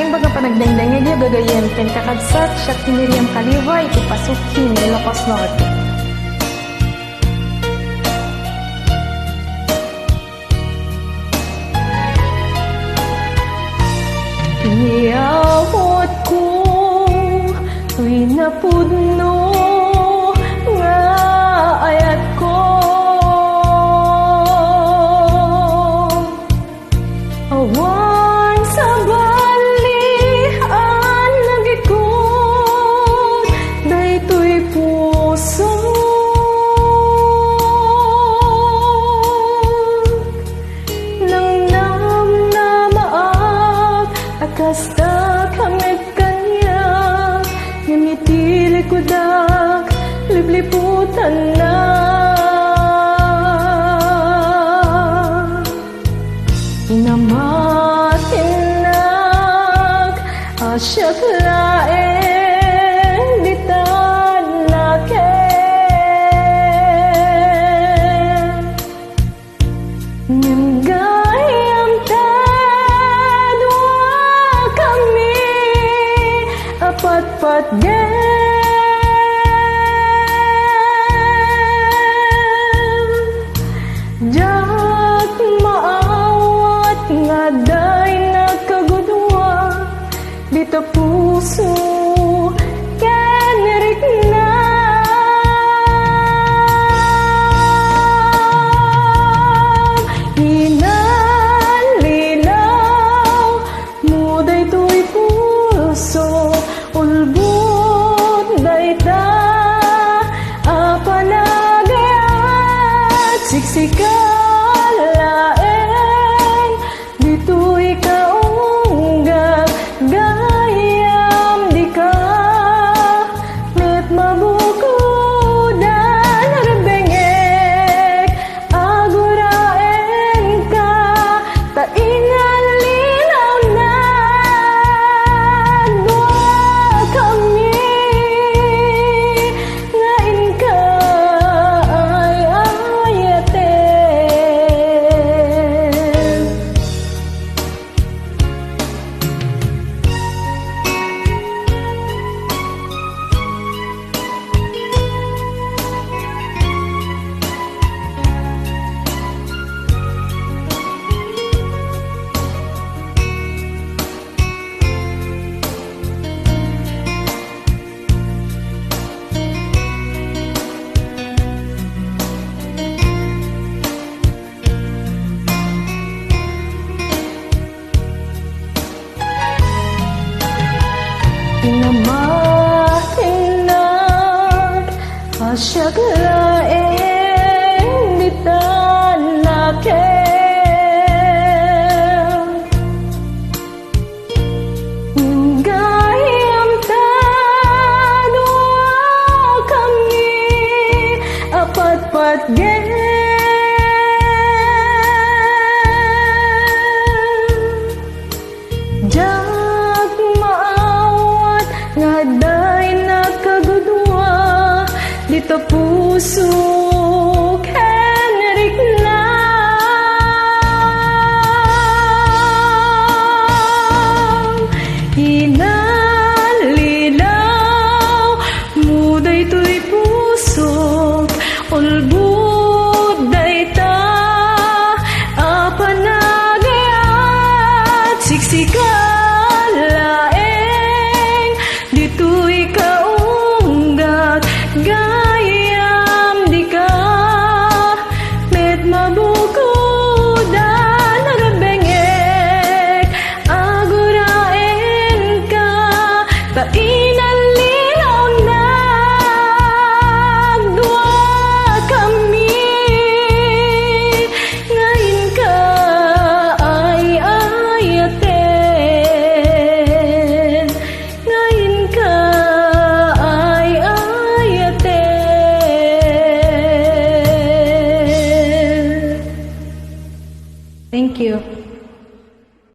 Ngayon baga panagdangdangay niya gagayan ken kakadsat siya kiniriam kaliwa iti pasukin Ilocos Norte. Iniawat ko tuy napudno nga ayat ko awan sa balian nagikot daytoy puso nang namnamaak akasta kamit kanya ngiti likudak libliputan na inamatinak asyak laeng ditan naken nimgayam tadwa kami apat-pat jak maawat nga day nagkagudwa dito puso kanirik na hinalilaw muday to'y puso ulbot dayta apanagayat siksikalaeng dito'y kaunggag gayam di ka met mabukudan arbengek aguraen ka taingalinaw na dua kami ngain ka ay ayaten inamatinak asyak laeng ditan naken gayam tadwa kami apat-pat jak maawat nga day nagkagudwa dito puso kanirik na hinalilaw muday to'y puso ulbut dayta apanagayat siksika